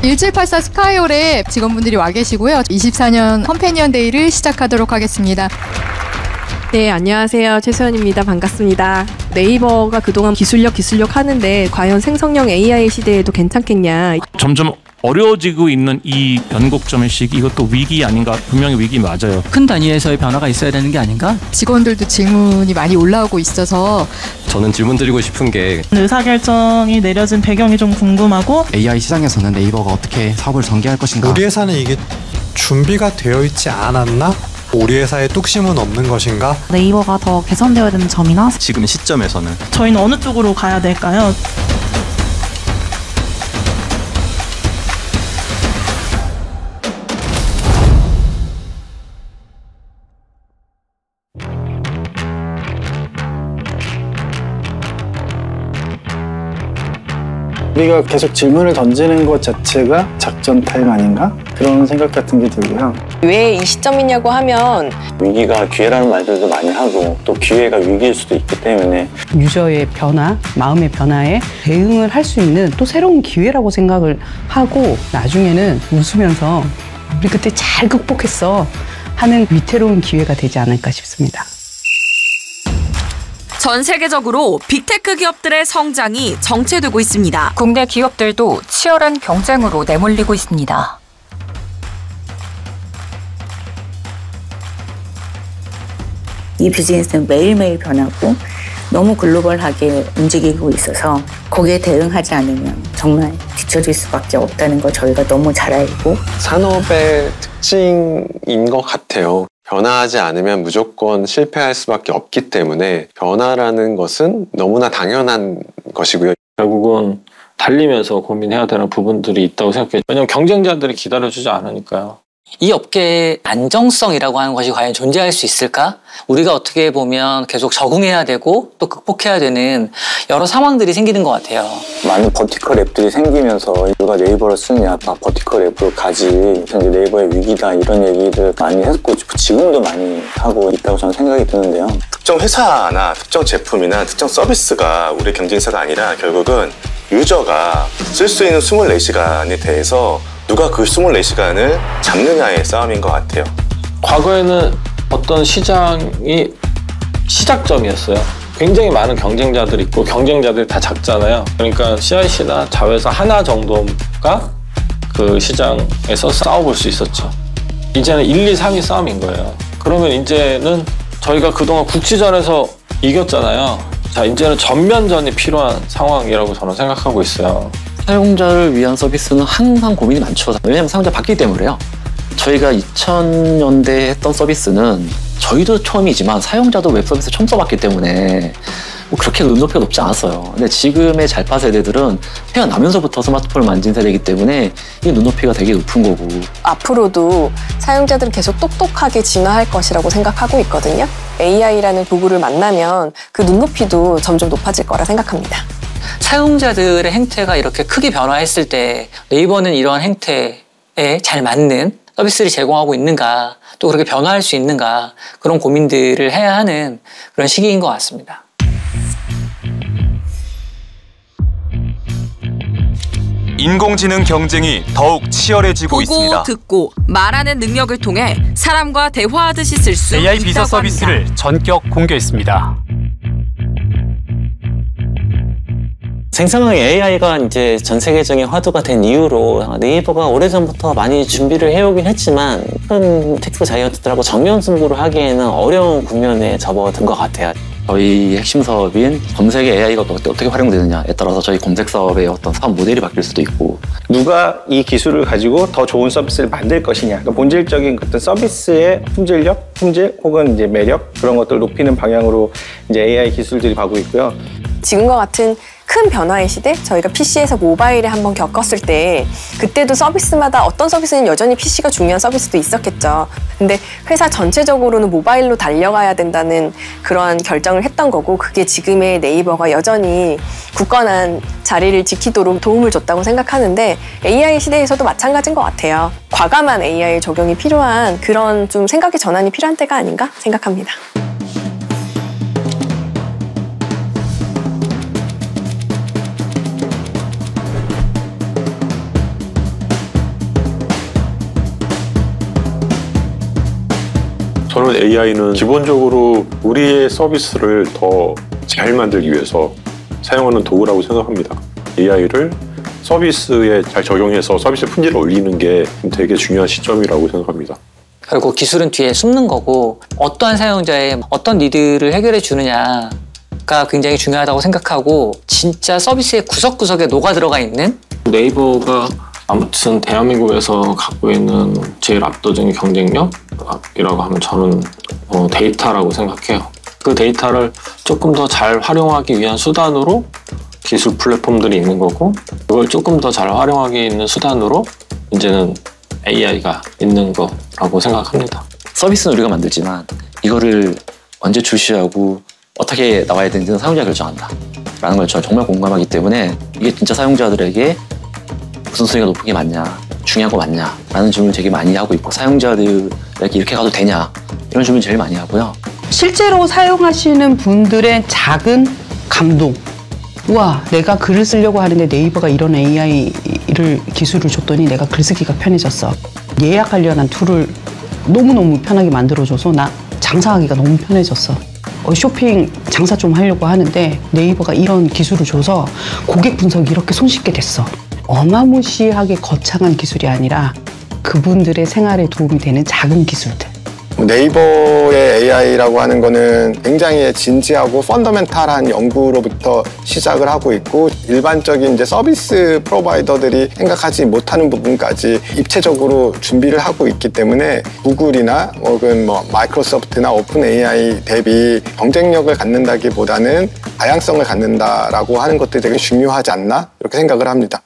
1784 스카이홀에 직원분들이 와 계시고요. 24년 컴패니언 데이를 시작하도록 하겠습니다. 네, 안녕하세요. 최소연입니다. 반갑습니다. 네이버가 그동안 기술력 하는데 과연 생성형 AI 시대에도 괜찮겠냐. 점점 어려워지고 있는 이 변곡점의 시기, 이것도 위기 아닌가? 분명히 위기 맞아요. 큰 단위에서의 변화가 있어야 되는 게 아닌가? 직원들도 질문이 많이 올라오고 있어서 저는 질문 드리고 싶은 게 의사결정이 내려진 배경이 좀 궁금하고 AI 시장에서는 네이버가 어떻게 사업을 전개할 것인가. 우리 회사는 이게 준비가 되어 있지 않았나? 우리 회사에 뚝심은 없는 것인가? 네이버가 더 개선되어야 되는 점이나 지금 시점에서는 저희는 어느 쪽으로 가야 될까요? 우리가 계속 질문을 던지는 것 자체가 작전 타임 아닌가? 그런 생각 같은 게 들고요. 왜 이 시점이냐고 하면 위기가 기회라는 말들도 많이 하고 또 기회가 위기일 수도 있기 때문에 유저의 변화, 마음의 변화에 대응을 할 수 있는 또 새로운 기회라고 생각을 하고 나중에는 웃으면서 우리 그때 잘 극복했어 하는 위태로운 기회가 되지 않을까 싶습니다. 전 세계적으로 빅테크 기업들의 성장이 정체되고 있습니다. 국내 기업들도 치열한 경쟁으로 내몰리고 있습니다. 이 비즈니스는 매일매일 변하고 너무 글로벌하게 움직이고 있어서 거기에 대응하지 않으면 정말 뒤처질 수밖에 없다는 걸 저희가 너무 잘 알고 산업의 특징인 것 같아요. 변화하지 않으면 무조건 실패할 수밖에 없기 때문에 변화라는 것은 너무나 당연한 것이고요. 결국은 달리면서 고민해야 되는 부분들이 있다고 생각해요. 왜냐하면 경쟁자들이 기다려주지 않으니까요. 이 업계의 안정성이라고 하는 것이 과연 존재할 수 있을까? 우리가 어떻게 보면 계속 적응해야 되고 또 극복해야 되는 여러 상황들이 생기는 것 같아요. 많은 버티컬 앱들이 생기면서 누가 네이버를 쓰느냐, 버티컬 앱으로 가지. 이제 네이버의 위기다 이런 얘기를 많이 했고 지금도 많이 하고 있다고 저는 생각이 드는데요. 특정 회사나 특정 제품이나 특정 서비스가 우리 경쟁사가 아니라 결국은 유저가 쓸 수 있는 24시간에 대해서 누가 그 24시간을 잡느냐의 싸움인 것 같아요. 과거에는 어떤 시장이 시작점이었어요. 굉장히 많은 경쟁자들이 있고 경쟁자들이 다 작잖아요. 그러니까 CIC나 자회사 하나 정도가 그 시장에서 싸워볼 수 있었죠. 이제는 1, 2, 3위 싸움인 거예요. 그러면 이제는 저희가 그동안 국지전에서 이겼잖아요. 자, 이제는 전면전이 필요한 상황이라고 저는 생각하고 있어요. 사용자를 위한 서비스는 항상 고민이 많죠. 왜냐하면 사용자가 바뀌기 때문에요. 저희가 2000년대에 했던 서비스는 저희도 처음이지만 사용자도 웹 서비스 처음 써봤기 때문에 뭐 그렇게 눈높이가 높지 않았어요. 근데 지금의 잘파 세대들은 태어나면서부터 스마트폰을 만진 세대이기 때문에 이 눈높이가 되게 높은 거고. 앞으로도 사용자들은 계속 똑똑하게 진화할 것이라고 생각하고 있거든요. AI라는 도구를 만나면 그 눈높이도 점점 높아질 거라 생각합니다. 사용자들의 행태가 이렇게 크게 변화했을 때 네이버는 이러한 행태에 잘 맞는 서비스를 제공하고 있는가, 또 그렇게 변화할 수 있는가, 그런 고민들을 해야 하는 그런 시기인 것 같습니다. 인공지능 경쟁이 더욱 치열해지고 있습니다. 보고 듣고 말하는 능력을 통해 사람과 대화하듯이 쓸 수 있다고 AI 비서 서비스를 합니다. 전격 공개했습니다. 생성형 AI가 이제 전 세계적인 화두가 된 이후로 네이버가 오래전부터 많이 준비를 해오긴 했지만 큰 텍스트 자이언트들하고 정면 승부를 하기에는 어려운 국면에 접어든 것 같아요. 저희 핵심 사업인 검색의 AI가 어떻게 활용되느냐에 따라서 저희 검색 사업의 어떤 사업 모델이 바뀔 수도 있고, 누가 이 기술을 가지고 더 좋은 서비스를 만들 것이냐, 그러니까 본질적인 어떤 서비스의 품질 혹은 이제 매력 그런 것들을 높이는 방향으로 이제 AI 기술들이 가고 있고요. 지금과 같은 큰 변화의 시대, 저희가 PC에서 모바일에 한번 겪었을 때 그때도 서비스마다 어떤 서비스는 여전히 PC가 중요한 서비스도 있었겠죠. 근데 회사 전체적으로는 모바일로 달려가야 된다는 그러한 결정을 했던 거고, 그게 지금의 네이버가 여전히 굳건한 자리를 지키도록 도움을 줬다고 생각하는데 AI 시대에서도 마찬가지인 것 같아요. 과감한 AI 적용이 필요한 그런 좀 생각의 전환이 필요한 때가 아닌가 생각합니다. 저는 AI는 기본적으로 우리의 서비스를 더 잘 만들기 위해서 사용하는 도구라고 생각합니다. AI를 서비스에 잘 적용해서 서비스 품질을 올리는 게 되게 중요한 시점이라고 생각합니다. 결국 기술은 뒤에 숨는 거고 어떠한 사용자의 어떤 니드를 해결해 주느냐가 굉장히 중요하다고 생각하고 진짜 서비스의 구석구석에 녹아 들어가 있는 네이버가 아무튼 대한민국에서 갖고 있는 제일 압도적인 경쟁력이라고 하면 저는 데이터라고 생각해요. 그 데이터를 조금 더 잘 활용하기 위한 수단으로 기술 플랫폼들이 있는 거고 그걸 조금 더 잘 활용하기 있는 수단으로 이제는 AI가 있는 거라고 생각합니다. 서비스는 우리가 만들지만 이거를 언제 출시하고 어떻게 나와야 되는지는 사용자가 결정한다 라는 걸 저는 정말 공감하기 때문에 이게 진짜 사용자들에게 우선순위가 높은 게 맞냐, 중요한 거 맞냐 라는 질문을 되게 많이 하고 있고 사용자들에게 이렇게 가도 되냐 이런 질문을 제일 많이 하고요. 실제로 사용하시는 분들의 작은 감동. 우와, 내가 글을 쓰려고 하는데 네이버가 이런 AI를 기술을 줬더니 내가 글쓰기가 편해졌어. 예약 관련한 툴을 너무너무 편하게 만들어줘서 나 장사하기가 너무 편해졌어. 쇼핑 장사 좀 하려고 하는데 네이버가 이런 기술을 줘서 고객 분석이 이렇게 손쉽게 됐어. 어마무시하게 거창한 기술이 아니라 그분들의 생활에 도움이 되는 작은 기술들. 네이버의 AI라고 하는 거는 굉장히 진지하고 펀더멘탈한 연구로부터 시작을 하고 있고 일반적인 이제 서비스 프로바이더들이 생각하지 못하는 부분까지 입체적으로 준비를 하고 있기 때문에 구글이나 혹은 마이크로소프트나 오픈 AI 대비 경쟁력을 갖는다기보다는 다양성을 갖는다라고 하는 것들이 되게 중요하지 않나 이렇게 생각을 합니다.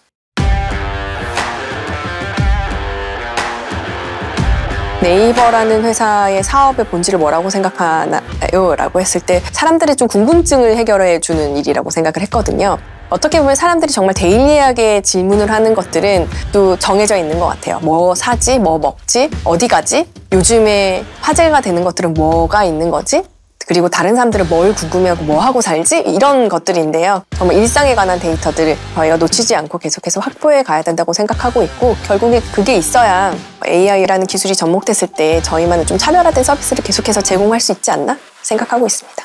네이버라는 회사의 사업의 본질을 뭐라고 생각하나요? 라고 했을 때 사람들의 좀 궁금증을 해결해 주는 일이라고 생각을 했거든요. 어떻게 보면 사람들이 정말 데일리하게 질문을 하는 것들은 또 정해져 있는 것 같아요. 뭐 사지? 뭐 먹지? 어디 가지? 요즘에 화제가 되는 것들은 뭐가 있는 거지? 그리고 다른 사람들은 뭘 궁금해하고 뭐 하고 살지? 이런 것들인데요. 정말 일상에 관한 데이터들을 저희가 놓치지 않고 계속해서 확보해 가야 된다고 생각하고 있고 결국에 그게 있어야 AI라는 기술이 접목됐을 때 저희만의 좀 차별화된 서비스를 계속해서 제공할 수 있지 않나 생각하고 있습니다.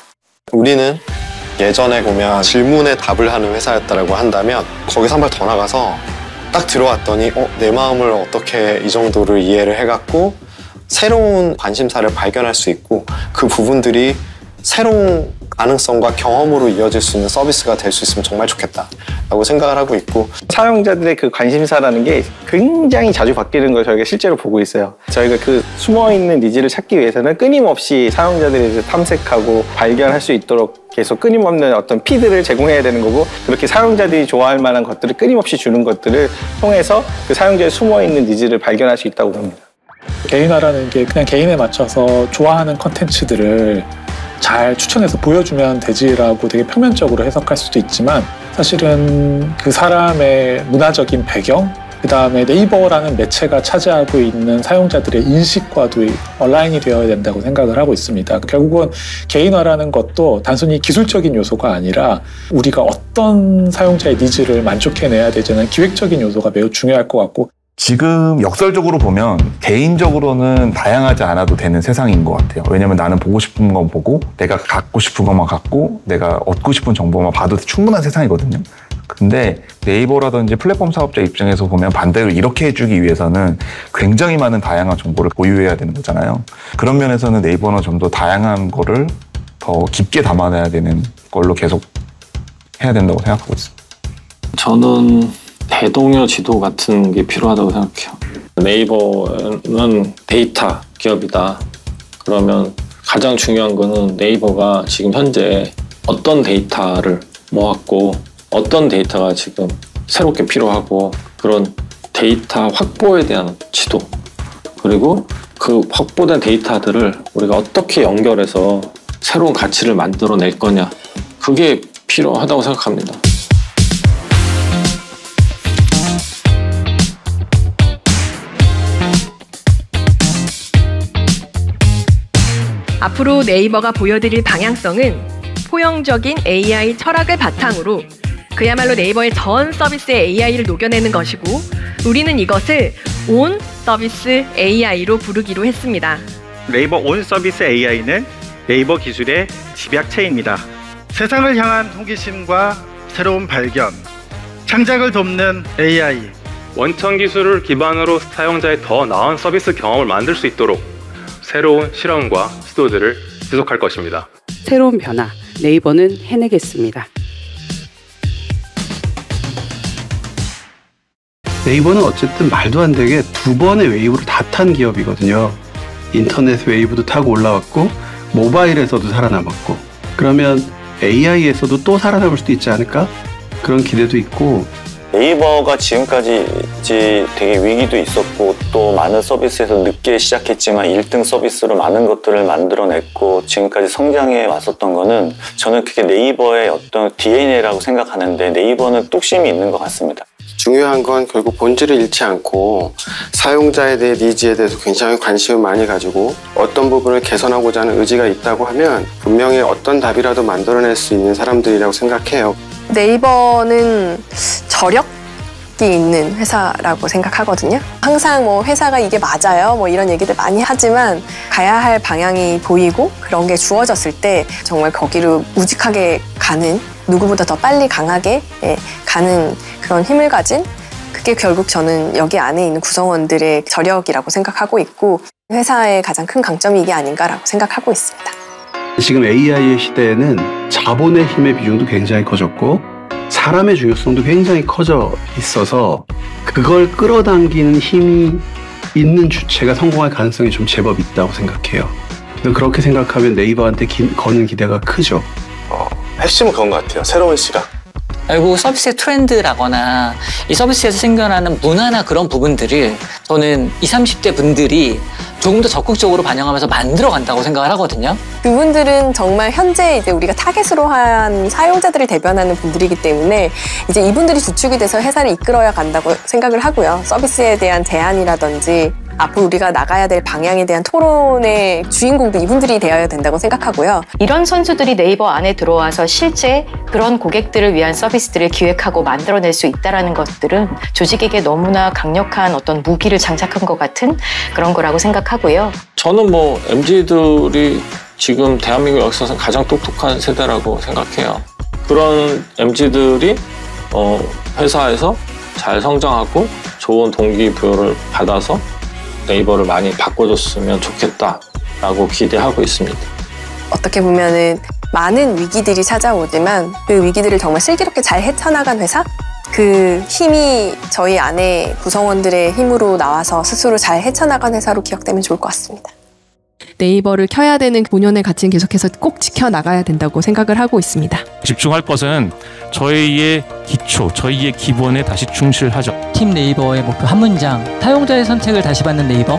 우리는 예전에 보면 질문에 답을 하는 회사였다고 한다면 거기서 한 발 더 나가서 딱 들어왔더니 내 마음을 어떻게 이 정도를 이해를 해갖고 새로운 관심사를 발견할 수 있고 그 부분들이 새로운 가능성과 경험으로 이어질 수 있는 서비스가 될 수 있으면 정말 좋겠다라고 생각을 하고 있고 사용자들의 그 관심사라는 게 굉장히 자주 바뀌는 걸 저희가 실제로 보고 있어요. 저희가 그 숨어있는 니즈를 찾기 위해서는 끊임없이 사용자들에 대해서 탐색하고 발견할 수 있도록 계속 끊임없는 어떤 피드를 제공해야 되는 거고 그렇게 사용자들이 좋아할 만한 것들을 끊임없이 주는 것들을 통해서 그 사용자의 숨어있는 니즈를 발견할 수 있다고 봅니다. 개인화라는 게 그냥 개인에 맞춰서 좋아하는 컨텐츠들을 잘 추천해서 보여주면 되지라고 되게 표면적으로 해석할 수도 있지만 사실은 그 사람의 문화적인 배경 그 다음에 네이버라는 매체가 차지하고 있는 사용자들의 인식과도 얼라인이 되어야 된다고 생각을 하고 있습니다. 결국은 개인화라는 것도 단순히 기술적인 요소가 아니라 우리가 어떤 사용자의 니즈를 만족해내야 되지는 기획적인 요소가 매우 중요할 것 같고 지금 역설적으로 보면 개인적으로는 다양하지 않아도 되는 세상인 것 같아요. 왜냐면 나는 보고 싶은 건 보고 내가 갖고 싶은 것만 갖고 내가 얻고 싶은 정보만 봐도 충분한 세상이거든요. 근데 네이버라든지 플랫폼 사업자 입장에서 보면 반대로 이렇게 해주기 위해서는 굉장히 많은 다양한 정보를 보유해야 되는 거잖아요. 그런 면에서는 네이버는 좀 더 다양한 거를 더 깊게 담아내야 되는 걸로 계속 해야 된다고 생각하고 있습니다. 저는 대동여 지도 같은 게 필요하다고 생각해요. 네이버는 데이터 기업이다. 그러면 가장 중요한 거는 네이버가 지금 현재 어떤 데이터를 모았고 어떤 데이터가 지금 새롭게 필요하고 그런 데이터 확보에 대한 지도 그리고 그 확보된 데이터들을 우리가 어떻게 연결해서 새로운 가치를 만들어낼 거냐 그게 필요하다고 생각합니다. 앞으로 네이버가 보여드릴 방향성은 포용적인 AI 철학을 바탕으로 그야말로 네이버의 전 서비스에 AI를 녹여내는 것이고 우리는 이것을 온 서비스 AI로 부르기로 했습니다. 네이버 온 서비스 AI는 네이버 기술의 집약체입니다. 세상을 향한 호기심과 새로운 발견, 창작을 돕는 AI. 원천 기술을 기반으로 사용자의 더 나은 서비스 경험을 만들 수 있도록 새로운 실험과 시도들을 지속할 것입니다. 새로운 변화, 네이버는 해내겠습니다. 네이버는 어쨌든 말도 안 되게 2번의 웨이브를 다 탄 기업이거든요. 인터넷 웨이브도 타고 올라왔고 모바일에서도 살아남았고, 그러면 AI에서도 또 살아남을 수도 있지 않을까? 그런 기대도 있고. 네이버가 지금까지 되게 위기도 있었고 또 많은 서비스에서 늦게 시작했지만 1등 서비스로 많은 것들을 만들어냈고 지금까지 성장해 왔었던 거는 저는 그게 네이버의 어떤 DNA라고 생각하는데 네이버는 뚝심이 있는 것 같습니다. 중요한 건 결국 본질을 잃지 않고 사용자에 대해 니즈에 대해서 굉장히 관심을 많이 가지고 어떤 부분을 개선하고자 하는 의지가 있다고 하면 분명히 어떤 답이라도 만들어낼 수 있는 사람들이라고 생각해요. 네이버는 저력이 있는 회사라고 생각하거든요. 항상 뭐 회사가 이게 맞아요 뭐 이런 얘기들 많이 하지만 가야 할 방향이 보이고 그런 게 주어졌을 때 정말 거기로 우직하게 가는, 누구보다 더 빨리 강하게 가는 그런 힘을 가진, 그게 결국 저는 여기 안에 있는 구성원들의 저력이라고 생각하고 있고 회사의 가장 큰 강점이 이게 아닌가라고 생각하고 있습니다. 지금 AI의 시대에는 자본의 힘의 비중도 굉장히 커졌고 사람의 중요성도 굉장히 커져 있어서 그걸 끌어당기는 힘이 있는 주체가 성공할 가능성이 좀 제법 있다고 생각해요. 그렇게 생각하면 네이버한테 거는 기대가 크죠. 핵심은 그런 것 같아요. 새로운 시각. 그리고 서비스의 트렌드라거나 이 서비스에서 생겨나는 문화나 그런 부분들을 저는 20, 30대 분들이 조금 더 적극적으로 반영하면서 만들어 간다고 생각을 하거든요. 그분들은 정말 현재 이제 우리가 타겟으로 한 사용자들을 대변하는 분들이기 때문에 이제 이분들이 주축이 돼서 회사를 이끌어야 간다고 생각을 하고요. 서비스에 대한 제안이라든지 앞으로 우리가 나가야 될 방향에 대한 토론의 주인공도 이분들이 되어야 된다고 생각하고요. 이런 선수들이 네이버 안에 들어와서 실제 그런 고객들을 위한 서비스들을 기획하고 만들어낼 수 있다는 것들은 조직에게 너무나 강력한 어떤 무기를 장착한 것 같은 그런 거라고 생각하고요. 저는 뭐 MZ들이 지금 대한민국 역사상 가장 똑똑한 세대라고 생각해요. 그런 MZ들이 회사에서 잘 성장하고 좋은 동기부여를 받아서 네이버를 많이 바꿔줬으면 좋겠다라고 기대하고 있습니다. 어떻게 보면은 많은 위기들이 찾아오지만 그 위기들을 정말 슬기롭게 잘 헤쳐나간 회사? 그 힘이 저희 안에 구성원들의 힘으로 나와서 스스로 잘 헤쳐나간 회사로 기억되면 좋을 것 같습니다. 네이버를 켜야 되는 본연의 가치는 계속해서 꼭 지켜나가야 된다고 생각을 하고 있습니다. 집중할 것은 저희의 기초, 저희의 기본에 다시 충실하죠. 팀 네이버의 목표 한 문장, 사용자의 선택을 다시 받는 네이버.